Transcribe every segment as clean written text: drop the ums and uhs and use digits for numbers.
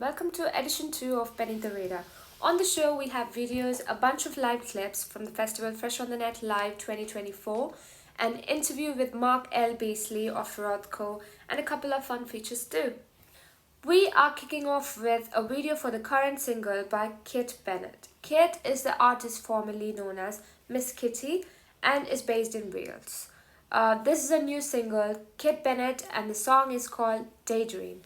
welcome to edition 2 of Beneath the Radar. On the show, we have videos, a bunch of live clips from the festival Fresh on the Net Live 2024, an interview with Mark L. Beasley of Rothko, and a couple of fun features too. We are kicking off with a video for the current single by Kit Bennett. Kit is the artist formerly known as Miss Kitty and is based in Wales. This is a new single, Kit Bennett, and the song is called Daydream.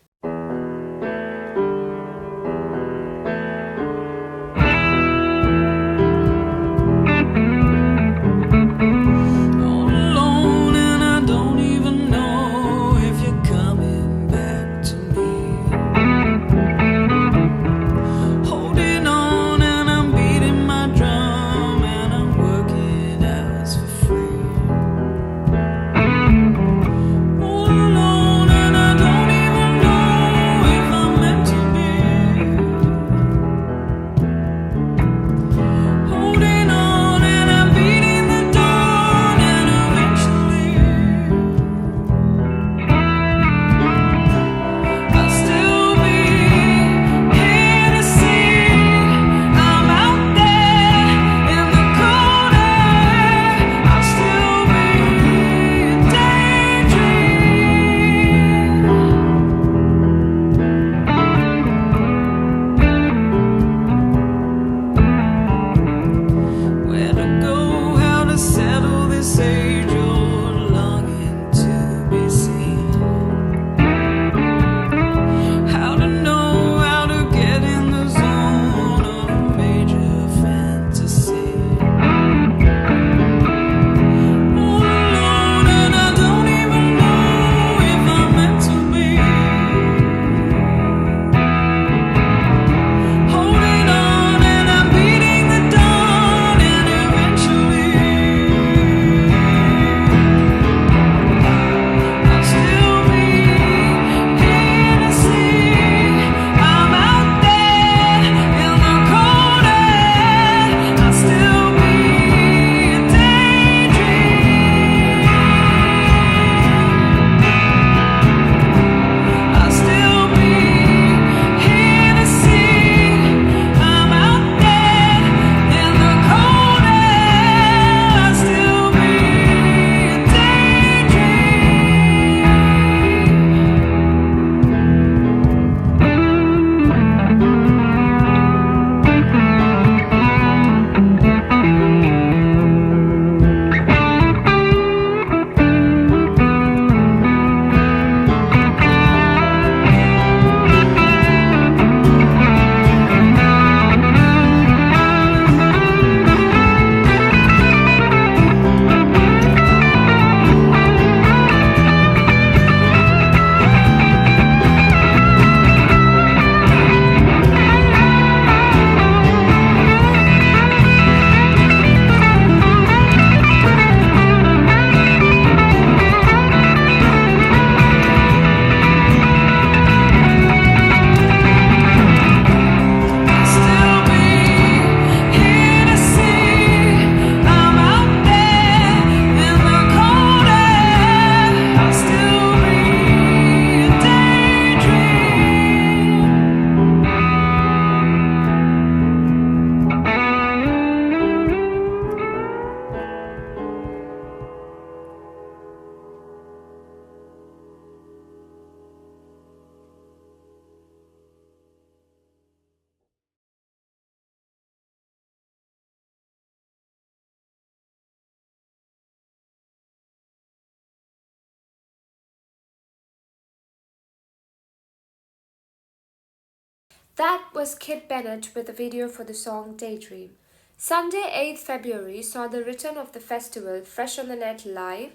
That was Kit Bennett with a video for the song Daydream. Sunday, 8th February saw the return of the festival Fresh on the Net Live,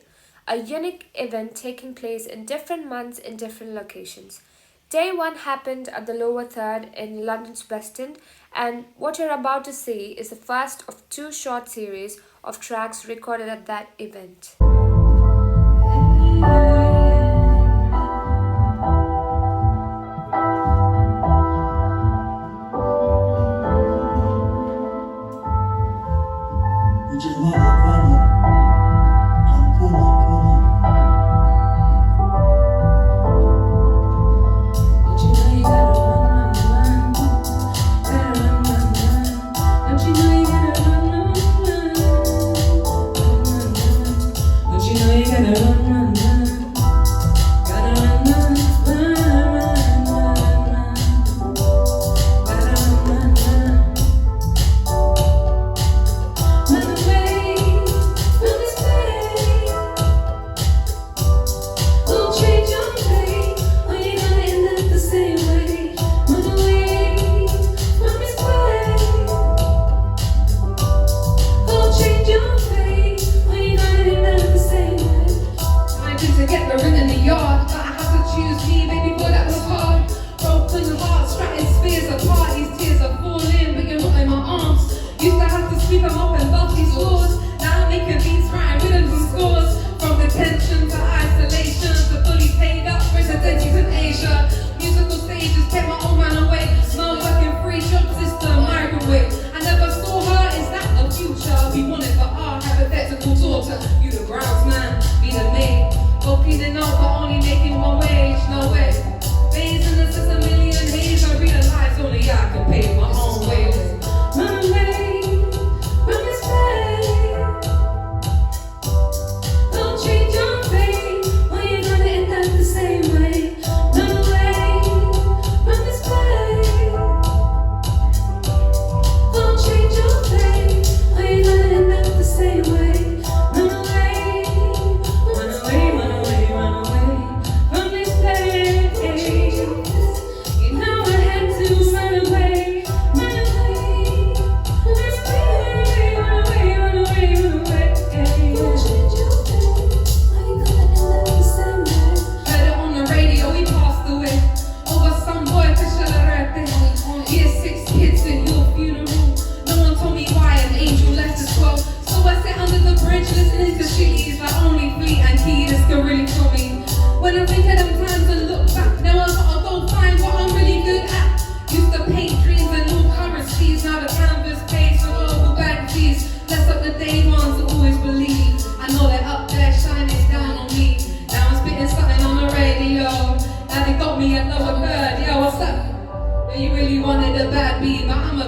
a unique event taking place in different months in different locations. Day 1 happened at the Lower Third in London's West End, and what you're about to see is the first of 2 short series of tracks recorded at that event.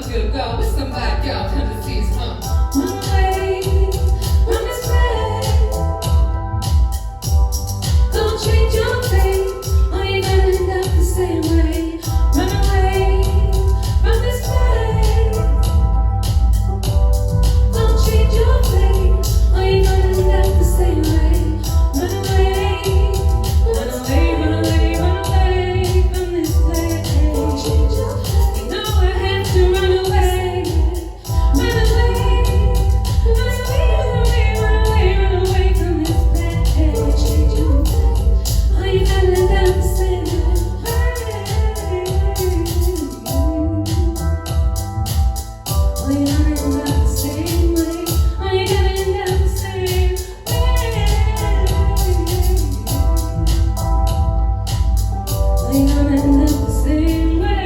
wants you to go with some black girl tendencies, Run away from this place. Don't change your fate, or you're gonna end up the same way. Run away from this place. Don't change your fate, or you're gonna end up the same way. Run away, run away, run away, run away from this place. You know I have to run away. Run away, run away, run away, run away from this place. Oh, you gotta let down the same way. Oh, you gotta let down the same way. Oh, you gotta let down the same way. Oh, you gotta let down the same way.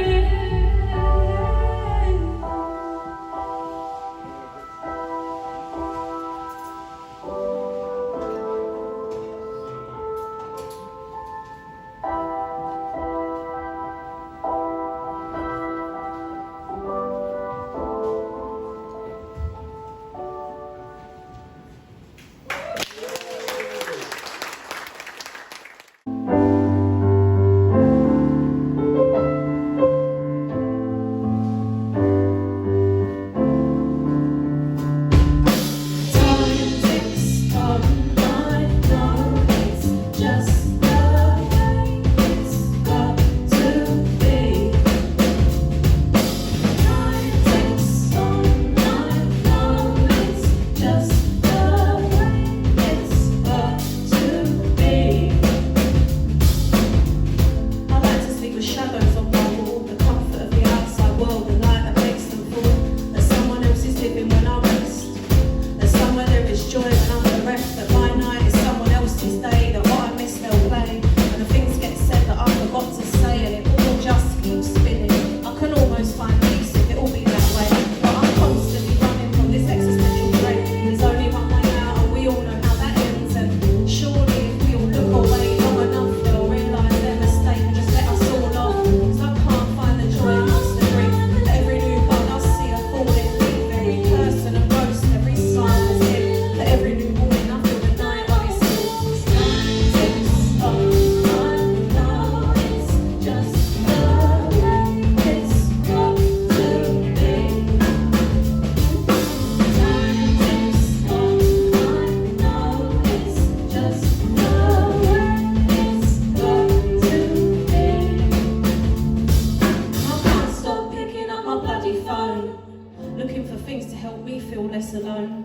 Looking for things to help me feel less alone.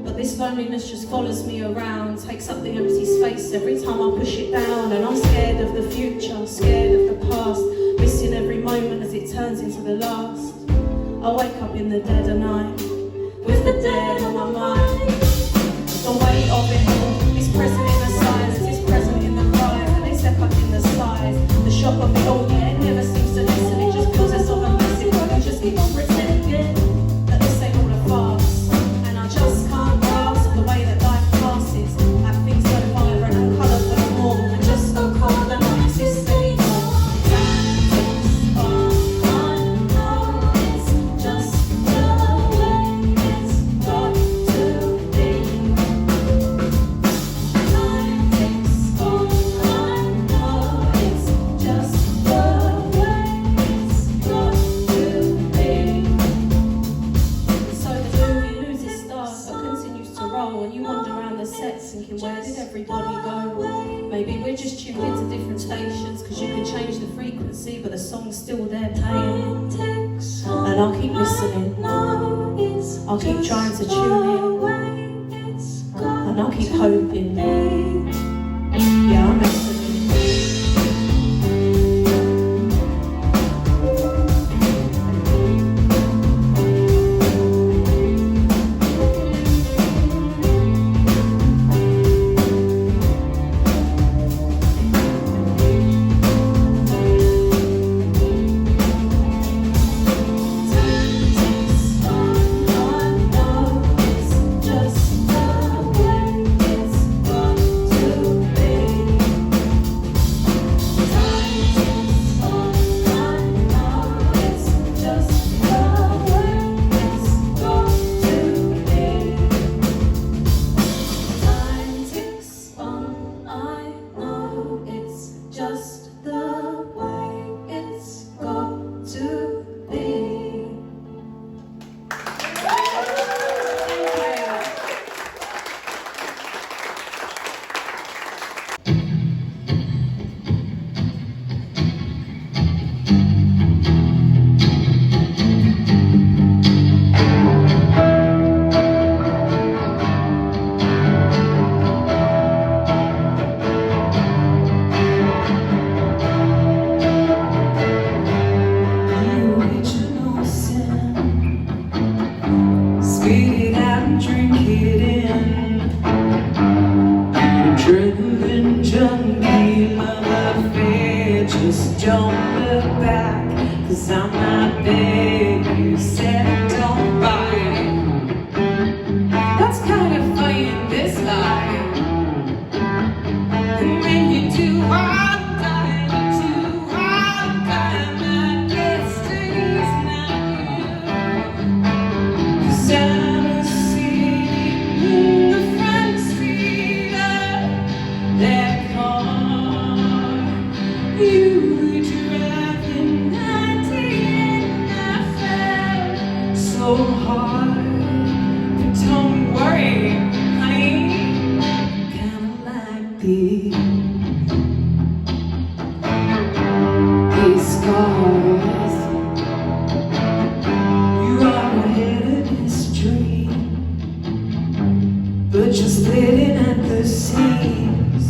But this loneliness just follows me around, takes up the empty space every time I push it down. And I'm scared of the future, scared of the past, missing every moment as it turns into the last. I wake up in the dead of night, with the dead on my mind. The weight of it all is present in the silence, it's present in the cries, and they step up in the size. The shock of it all, yeah, it never seems to lessen, it just feels as though I'm messing, but I just keep on pretending that this ain't all a farce. And I just can't grasp the way that life passes. Have things so vibrant and colourful and warm, and just so cold and not exist anymore. It's just the way it's got to be. Time ticks on, I know it's just the way it's got to be. So the movie loses start but continues to roll, and you wander around the sets thinking, where did everybody go? Maybe we're just tuned into different stations, cause you can change the frequency but the song's still there playing. And I'll keep listening, I'll keep trying to tune in, and I'll keep hoping. Yeah, I'm listening. Just the way it's got spit it out and drink it in. Adrenaline junkie, love affair, just don't look back, 'cause I'm not there, you said don't bite. That's kind of funny in this life. And when you do, I'm dying, my destiny's not you. 'Cause I'm a seat in the front seat of that car you were driving 90, and I felt so hard. But don't worry, honey, kinda like these scars. You are ahead of history, but you're splitting at the seams.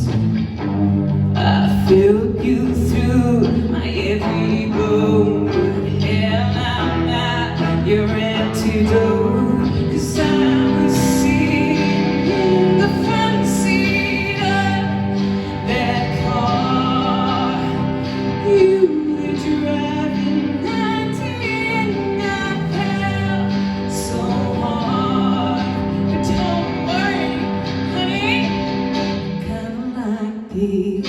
I feel you through my every bone, but hell, I'm not your antidote. 'Cause I'm a seat in the front seat of that car you were driving 90, and I felt so hard. But don't worry, honey, kinda like these.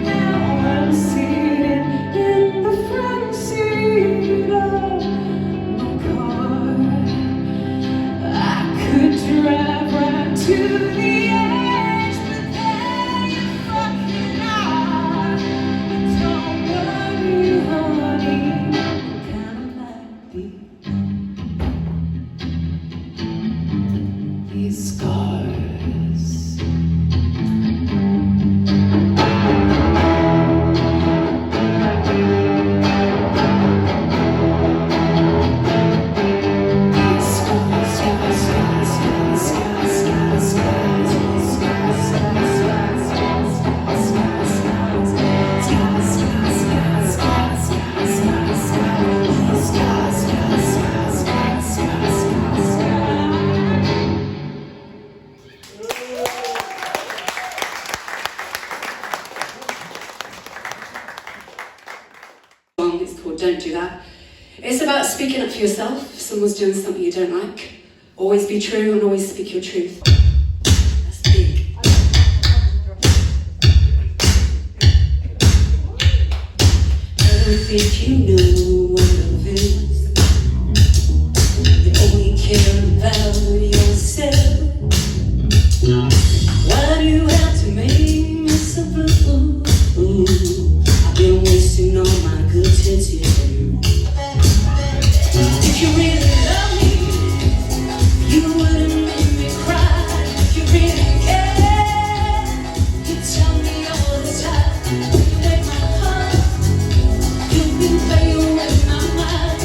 Now I'm sitting in the front seat of my car. I could drive right to the edge, but there you fucking are. But don't worry, honey, kinda like these scars. It's called Don't Do That. It's about speaking up for yourself if someone's doing something you don't like. Always be true and always speak your truth. That's big. I don't think you know what love is. You only care about yourself. Why do you have to make me suffer? I've been wasting all my good attention. If you really love me, you wouldn't make me cry. If you really care, you tell me all the time. You break my heart, you can play with my mind.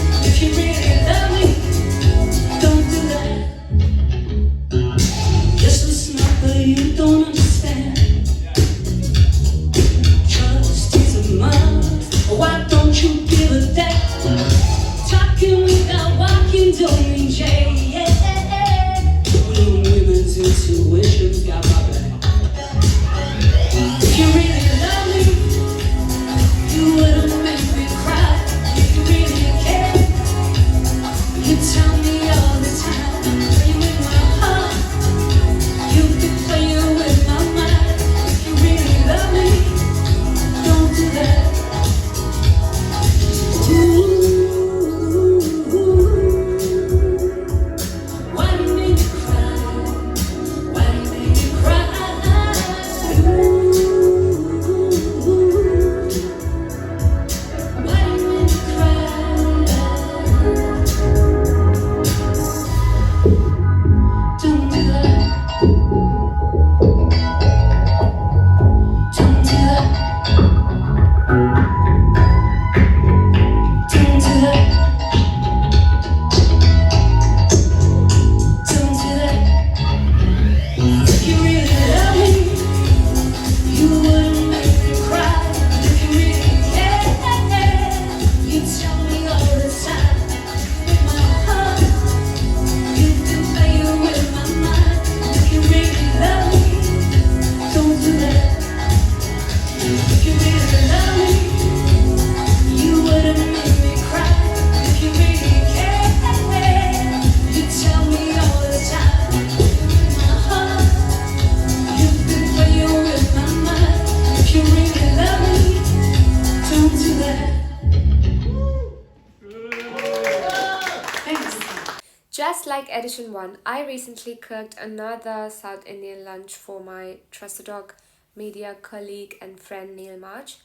Just like Edition 1, I recently cooked another South Indian lunch for my trusted dog, media colleague and friend Neil March.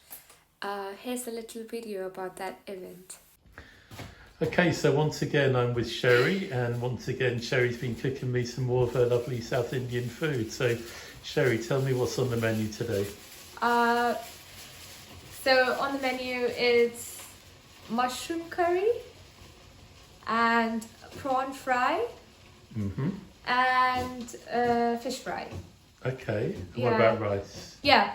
Here's a little video about that event. Okay, so once again I'm with Sherry, and once again Sherry's been cooking me some more of her lovely South Indian food. So Sherry, tell me what's on the menu today. So on the menu is mushroom curry and prawn fry and fish fry. Okay, and Yeah. what about rice? Yeah,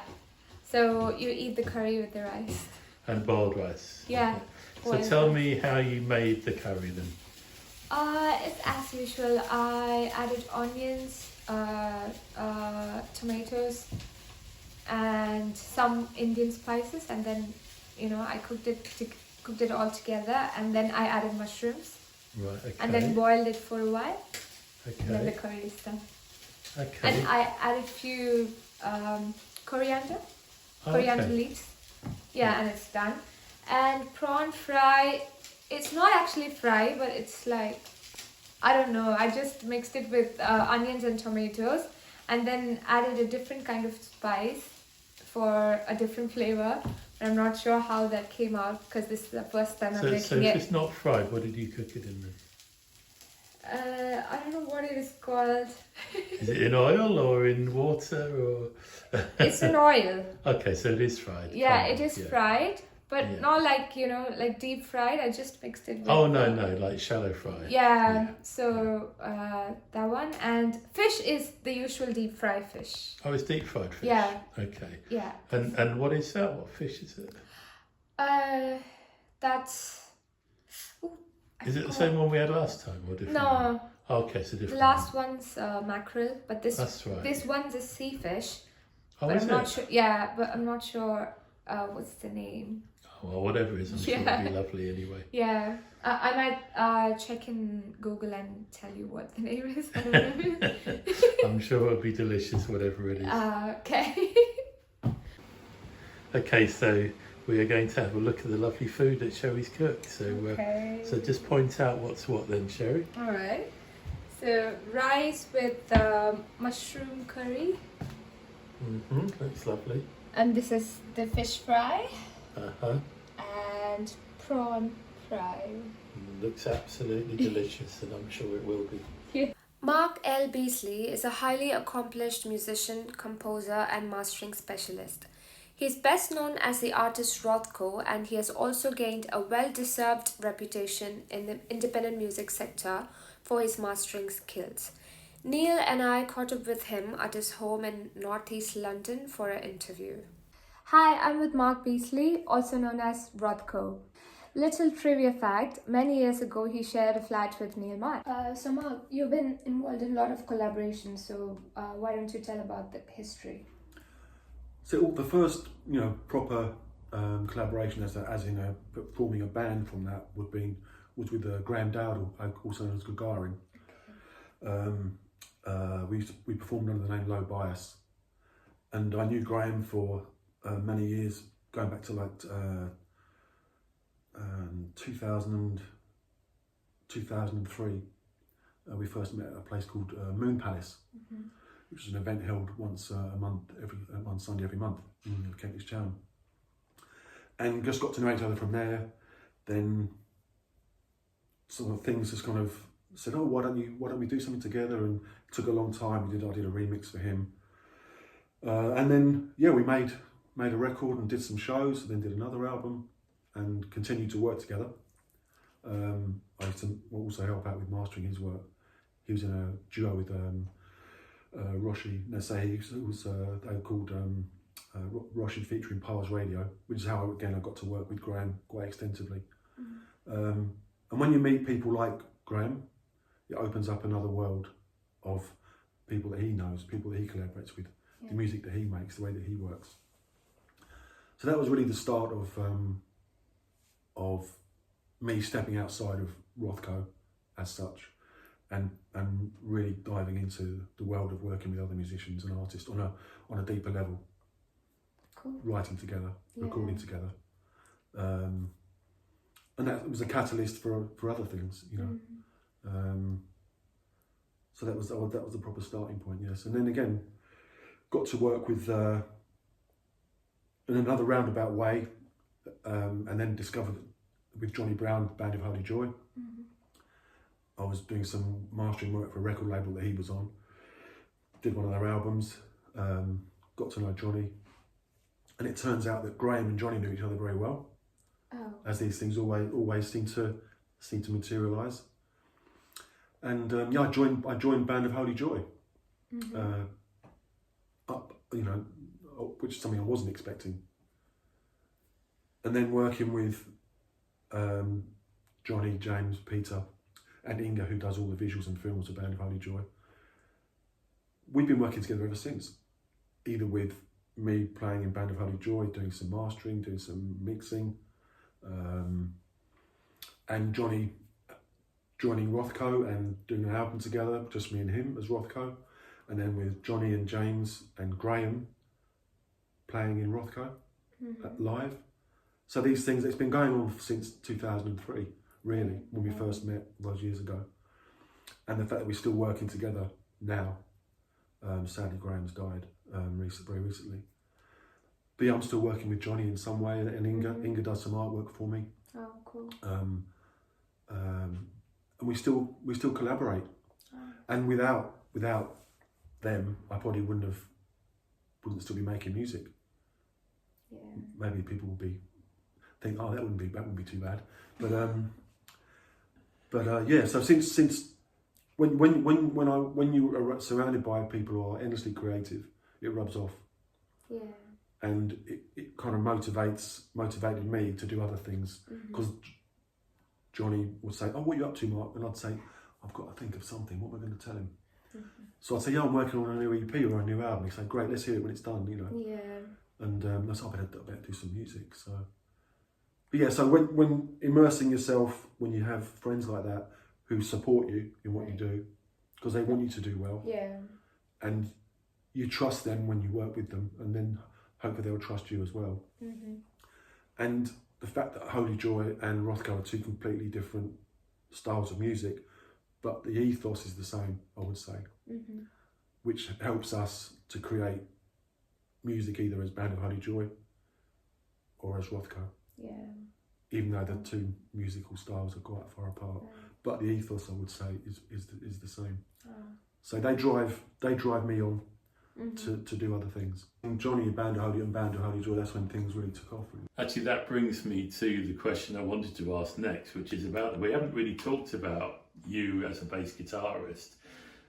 so you eat the curry with the rice. And boiled rice? Yeah. So boiled tell rice. me how you made the curry then. It's as usual. I added onions, tomatoes, and some Indian spices, and then I cooked it all together, and then I added mushrooms, Right, okay. and then boiled it for a while. And then the Okay, curry is done. okay. And I added few coriander Okay. leaves. Yeah, and it's done. And prawn fry, it's not actually fry, but it's like, I don't know, I just mixed it with onions and tomatoes, and then added a different kind of spice for a different flavor. I'm not sure how that came out because this is the first time I'm So making if it. it's not fried, what did you cook it in then? I don't know what it is called. Is it in oil or in water or? It's in oil. Okay, so it is fried. Yeah, kind it of, is yeah. fried, but Yeah. not like, like deep fried. I just mixed it with... Oh no, like shallow fry. Yeah, so that one. And fish is the usual deep fried fish. Oh, it's deep fried fish. Yeah. Okay. Yeah. And what is that? What fish is it? That's... Ooh, I Is it the forgot. same one we had last time or different? No, Oh, okay, so different. the last one's mackerel, but That's right. this one's a sea fish. Oh, But is I'm it? not sure. Yeah, but I'm not sure what's the name. Oh, well, whatever it is, I'm sure Yeah. it'll be lovely anyway. Yeah, I might check in Google and tell you what the name is. I don't know. I'm sure it'll be delicious, whatever it is. Okay. Okay, so we are going to have a look at the lovely food that Sherry's cooked. So, Okay. so just point out what's what then, Sherry. All right. So rice with mushroom curry, Looks lovely. and this is the fish fry and prawn fry. Looks absolutely delicious, and I'm sure it will be. Mark L. Beasley is a highly accomplished musician, composer, and mastering specialist. He is best known as the artist Rothko, and he has also gained a well-deserved reputation in the independent music sector for his mastering skills. Neil and I caught up with him at his home in northeast London for an interview. Hi, I'm with Mark Beasley, also known as Rothko. Little trivia fact, many years ago he shared a flat with Neil March. So Mark, you've been involved in a lot of collaborations, so why don't you tell about the history? So the first, proper collaboration as in forming a band from that was with Graham Dowdle, also known as Gagarin. We performed under the name Low Bias, and I knew Graham for many years, going back to like 2003. We first met at a place called Moon Palace, which is an event held once a month, one Sunday every month in Kentish Town. And just got to know each other from there. Then some of things just kind of said, oh, why don't we do something together? And it took a long time. I did a remix for him. And then, we made a record and did some shows, and then did another album and continued to work together. I used to also help out with mastering his work. He was in a duo with Roshi Nasehi, they were called Roshi featuring Pars Radio, which is how I got to work with Graham quite extensively. And when you meet people like Graham, it opens up another world of people that he knows, people that he collaborates with, the music that he makes, the way that he works. So that was really the start of me stepping outside of Rothko as such, and really diving into the world of working with other musicians and artists on a deeper level. Cool. Writing together, recording together, and that was a catalyst for other things, So that was the proper starting point, yes. And then again, got to work with in another roundabout way, and then discovered with Johnny Brown, Band of Holy Joy. I was doing some mastering work for a record label that he was on. Did one of their albums, got to know Johnny, and it turns out that Graham and Johnny knew each other very well, as these things always seem to materialise. And yeah, I joined Band of Holy Joy, which is something I wasn't expecting. And then working with Johnny, James, Peter, and Inga, who does all the visuals and films of Band of Holy Joy. We've been working together ever since, either with me playing in Band of Holy Joy, doing some mastering, doing some mixing, and Johnny joining Rothko and doing an album together, just me and him as Rothko, and then with Johnny and James and Graham playing in Rothko live. So these things, it's been going on since 2003, really, when we first met those years ago. And the fact that we're still working together now, sadly Graham's died very recently. But yeah, I'm still working with Johnny in some way, and Inga does some artwork for me. Oh, cool. And we still collaborate. And without them, I probably wouldn't still be making music. Yeah. Maybe people would think, oh, that wouldn't be too bad. But yeah. So since when you are surrounded by people who are endlessly creative, it rubs off. Yeah. And it kind of motivated me to do other things, because Johnny would say, "Oh, what are you up to, Mark?" And I'd say, "I've got to think of something. What am I going to tell him?" So I'd say, "Yeah, I'm working on a new EP or a new album." He'd say, "Great, let's hear it when it's done." Yeah. And that's I better do some music. So, but yeah, so when immersing yourself, when you have friends like that who support you in what you do, because they want you to do well. Yeah. And you trust them when you work with them, and then hopefully they'll trust you as well. And the fact that Holy Joy and Rothko are two completely different styles of music, but the ethos is the same, I would say, which helps us to create music either as Band of Holy Joy or as Rothko. Yeah. Even though the two musical styles are quite far apart, but the ethos, I would say, is the same. So they drive me on to do other things. And Johnny, Band of Holy Joy, that's when things really took off. Actually, that brings me to the question I wanted to ask next, which is about, we haven't really talked about you as a bass guitarist.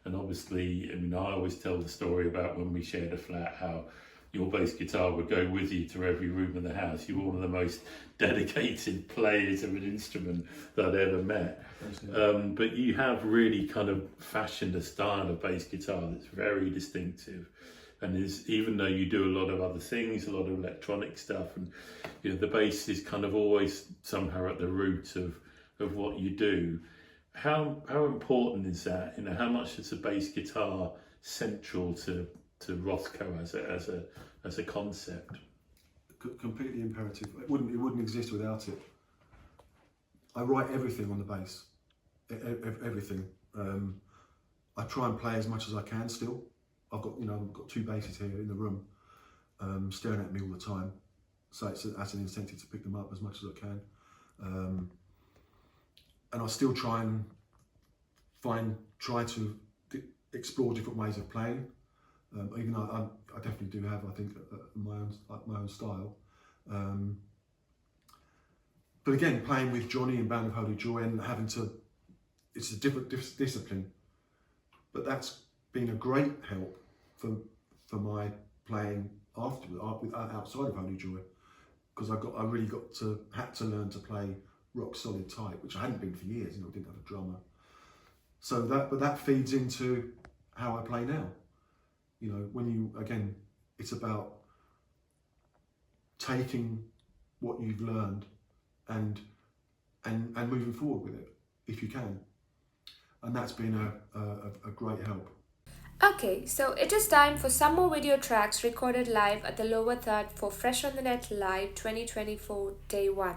And obviously, I mean, I always tell the story about when we shared a flat, how your bass guitar would go with you to every room in the house. You were one of the most dedicated players of an instrument that I'd ever met. But you have really kind of fashioned a style of bass guitar that's very distinctive, and is, even though you do a lot of other things, a lot of electronic stuff, and the bass is kind of always somehow at the root of what you do. How important is that? How much is a bass guitar central to Rothko as a concept? Completely imperative. It wouldn't exist without it. I write everything on the bass, everything. I try and play as much as I can still. I've got two basses here in the room, staring at me all the time. So that's an incentive to pick them up as much as I can. And I still try to explore different ways of playing. Even though I definitely do have, I think, my own style. But again, playing with Johnny and Band of Holy Joy and it's a different discipline. But that's been a great help for my playing outside of Holy Joy, because I really had to learn to play rock solid tight, which I hadn't been for years. I didn't have a drummer. So that feeds into how I play now. It's about taking what you've learned and moving forward with it if you can, and that's been a great help. Okay, so it is time for some more video tracks recorded live at the Lower Third for Fresh on the Net Live 2024 Day 1.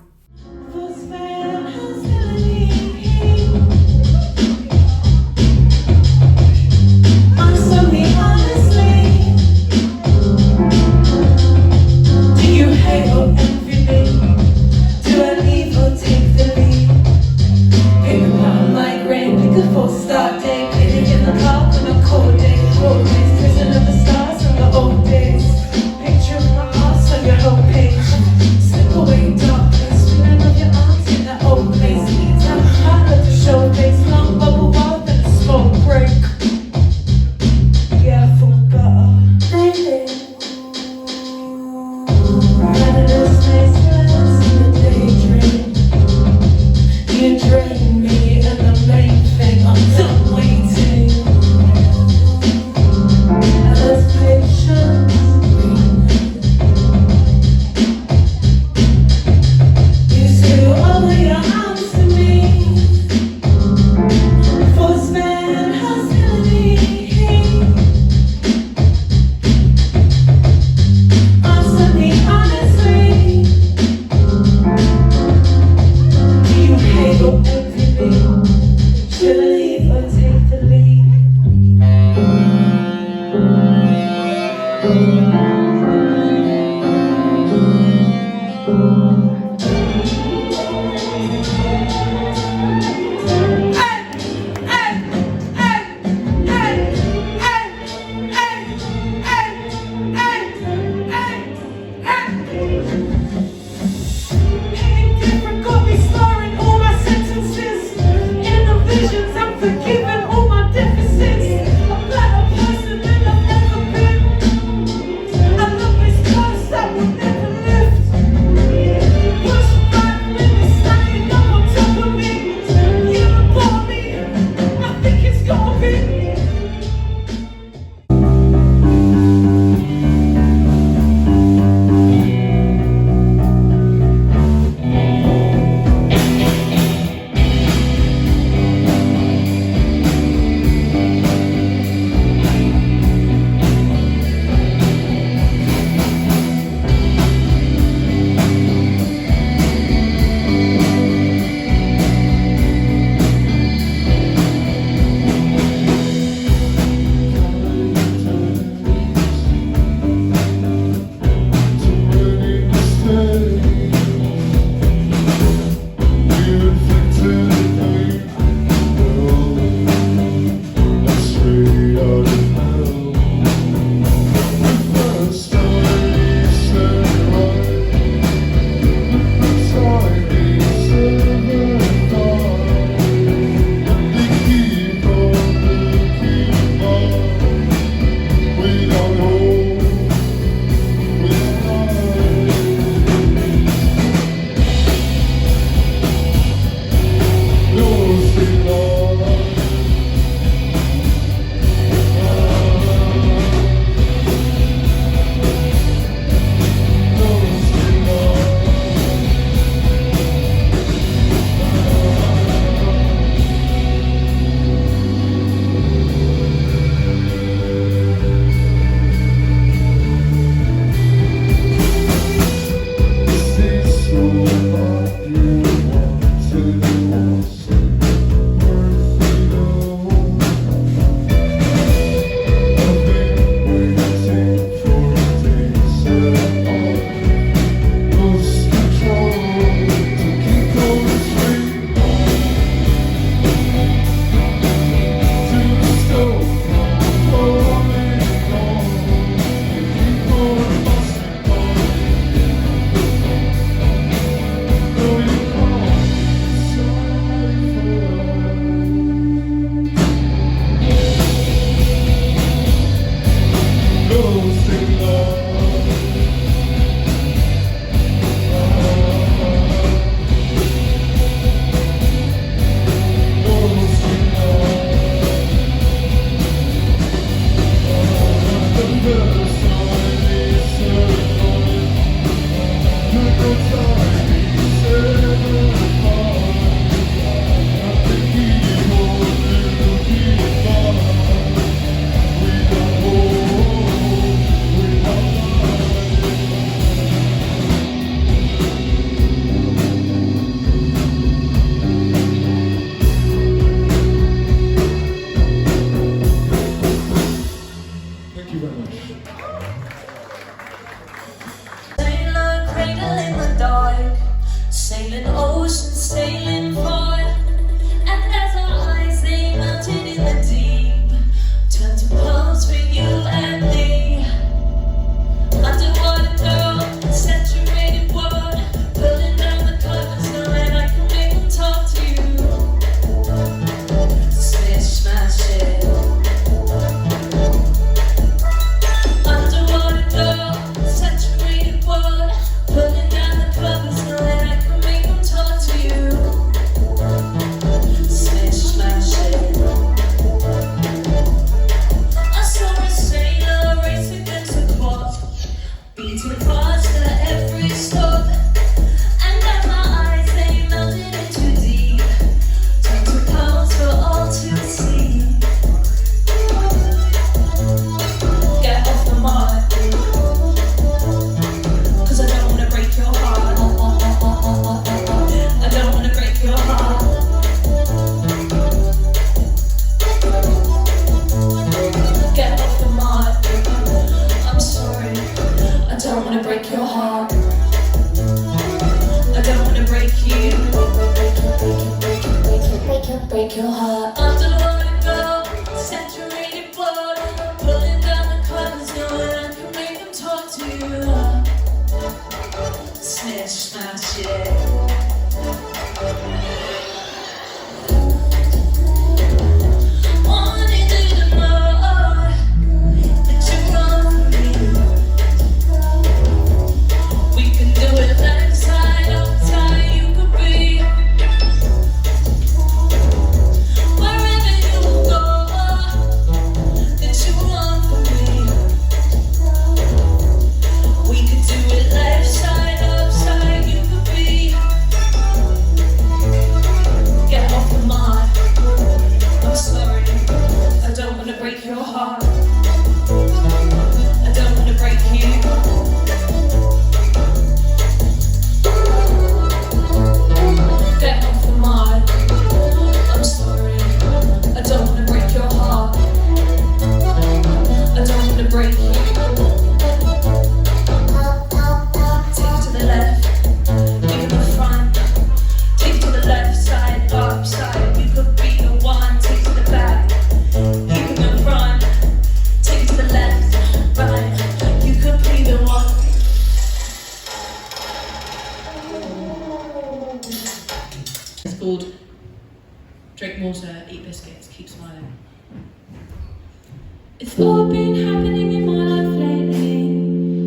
It's all been happening in my life lately.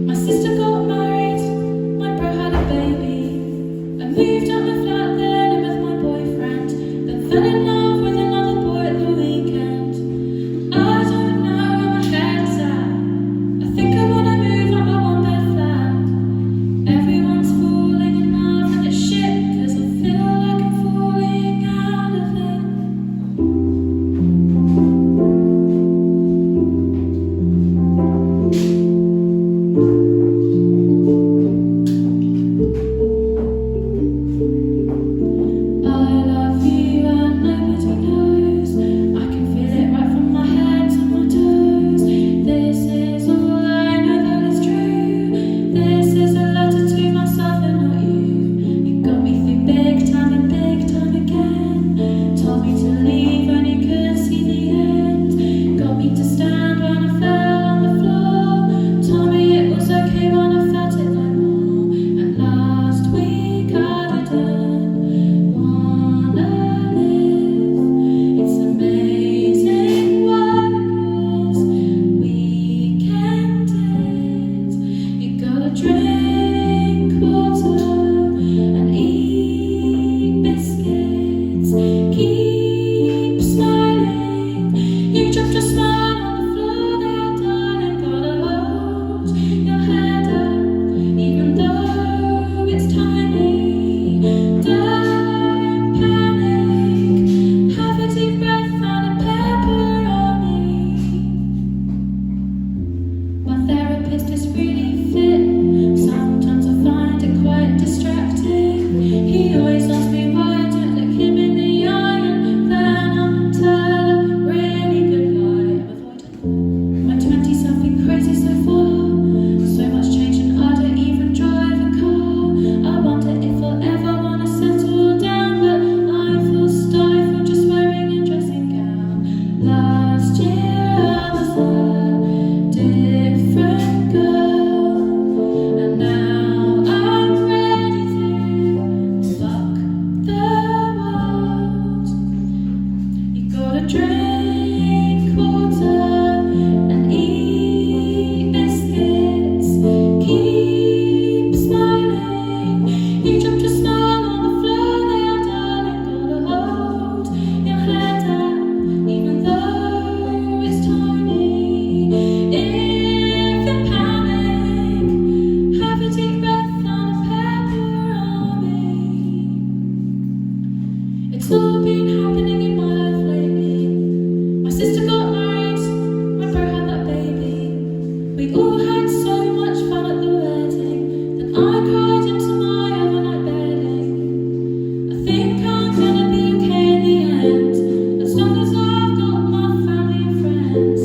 My sister got married, my bro had a baby. I moved out my flat then with my boyfriend, then fell in love with another boy at the weekend. I don't know where my head's at. I think I wanna move out my one bed flat. Everyone's falling in love and it's shit, 'cause I feel like I'm falling out of it. I love you and nobody knows. I can feel it right from my head to my toes. This is all I know that is true. This is a letter to myself and not you. You got me through big time and big time again. Told me to leave when you could see the end. Got me to stand when I fell on the floor. Told me it was okay when I felt it no more. And last week I didn't wanna live. It's amazing what this weekend is. You gotta drink water and eat biscuits. Keep smiling. You dropped a smile on the floor there, darling. Gotta hold your head up, even though it's tiny. Don't panic. Have a deep breath and a pepperoni. My therapist is really fit. Sometimes I find it quite distracting. He always asks me why I don't look him in the eye, and then I'll tell a really good lie. I've avoided my 20-something crazy so far. So much change and I don't even drive a car. I wonder if I'll ever wanna settle down, but I feel stifled just wearing a dressing gown. Last year I was a different girl, and now I'm ready to fuck the world. You gotta drink water and eat biscuits. Keep smiling. You dropped a smile on the floor there, darling. Gotta hold your head up, even though it's tiny. If you panic, have a deep breath and a pepperoni. It's all been happening in my life lately. My sister got married, my bro had that baby. We all had so much fun at the wedding. Then I cried into my overnight bedding. I think I'm gonna be okay in the end, as long as I've got my family and friends.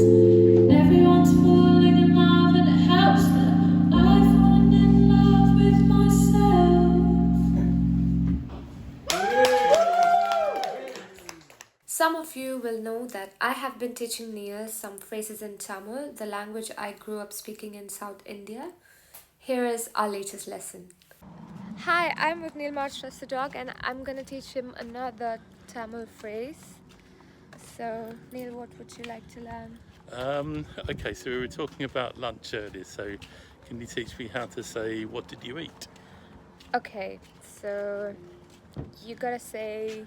Everyone's falling in love and it helps that I've fallen in love with myself. Some of you will know that I have been teaching Neil some phrases in Tamil, the language I grew up speaking in South India. Here is our latest lesson. Hi, I'm with Neil March the dog, and I'm gonna teach him another Tamil phrase. So, Neil, what would you like to learn? Okay, so we were talking about lunch earlier, so can you teach me how to say, what did you eat? Okay, so you gotta say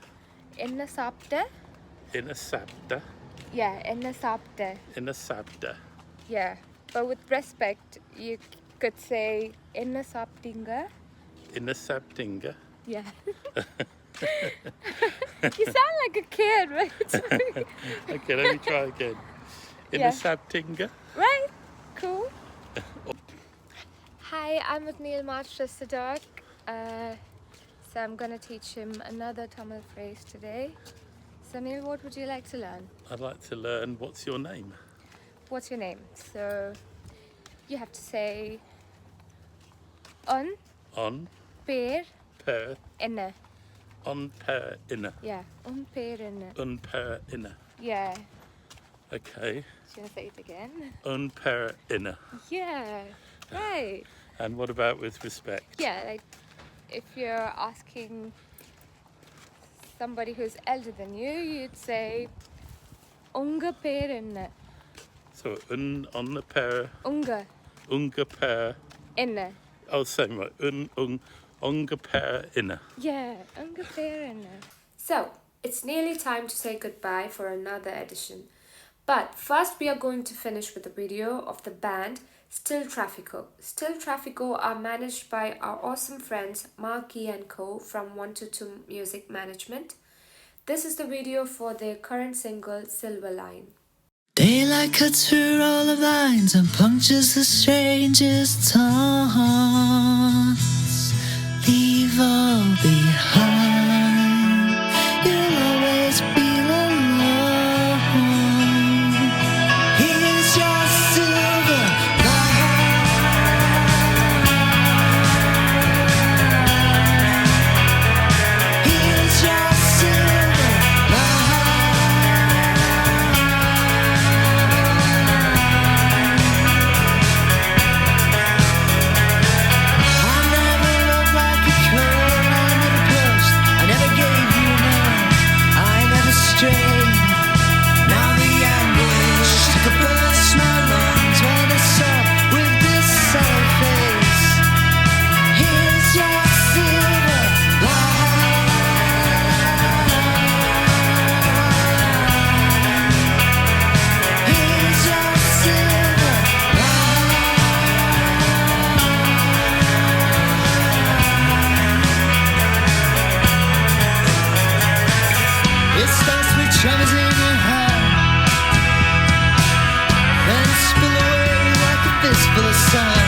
enna saapta. In a sabda. Yeah, enna saapta. In a sabda. Yeah, but with respect, you could say enna saaptinga. In a sabdinga. Yeah. You sound like a kid, right? Okay, let me try again. In Yeah. a sabdinga. Right? Cool. Hi, I'm with Neil March the dog. So I'm gonna teach him another Tamil phrase today. So Neil, what would you like to learn? I'd like to learn, what's your name? What's your name? So you have to say on On, per per, enna. on, per, inna. Yeah, on per enna. Un, per, inna. Yeah. Okay. Should I say it again? Un, per, inna. Yeah. Right. And what about with respect? Yeah, like if you're asking somebody who's elder than you, you'd say Unga per inna. So on the pair. Unga pair. Inna. Oh, same right. Unga pair inna. Yeah, unga per inna. So, it's nearly time to say goodbye for another edition. But first we are going to finish with a video of the band Still Traffico. Still Traffico are managed by our awesome friends Marky and Co from 122 Music Management. This is the video for their current single Silver Line. Daylight cuts through all the lines and punctures the strangest taunts. Leave all behind. You'll always be alone. Here's your silver line. Here's your silver tremors in your hand, then spill away like a fistful of sun.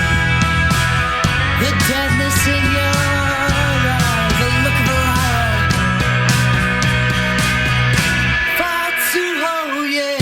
The deadness in your eyes, the look of a lion, far too whole, yeah.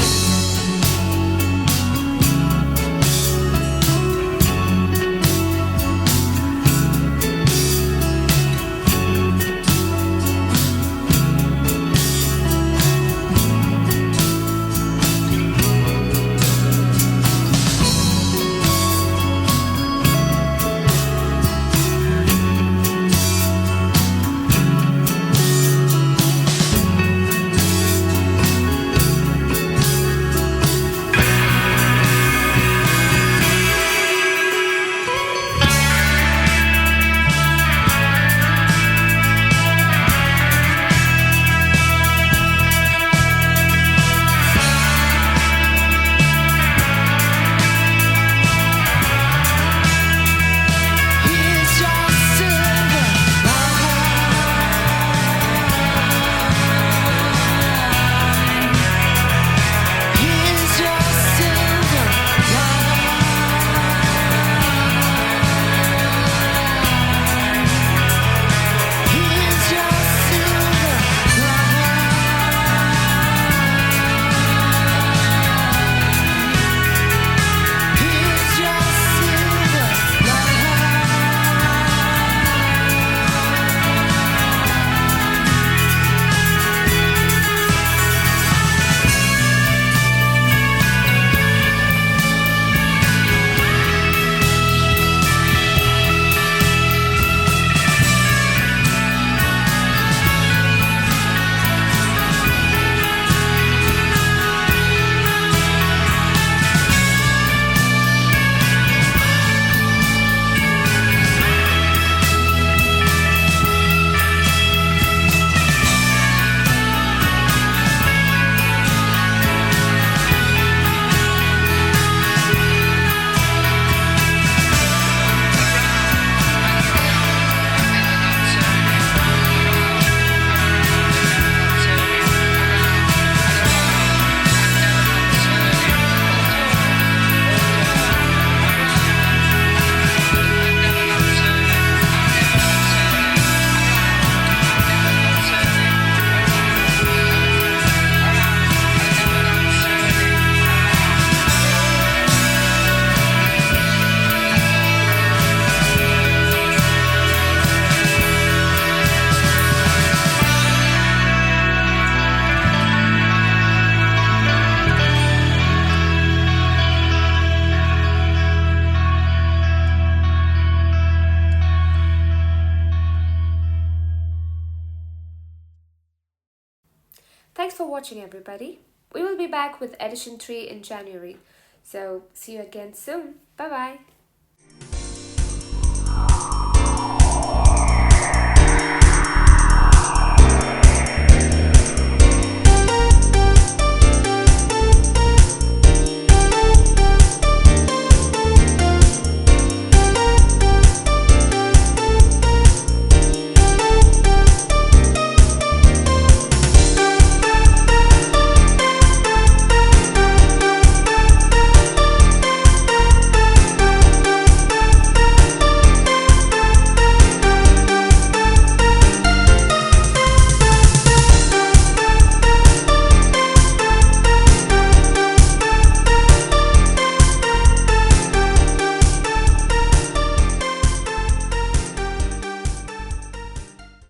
Thanks for watching, everybody. We will be back with edition 3 in January. So see you again soon. Bye bye.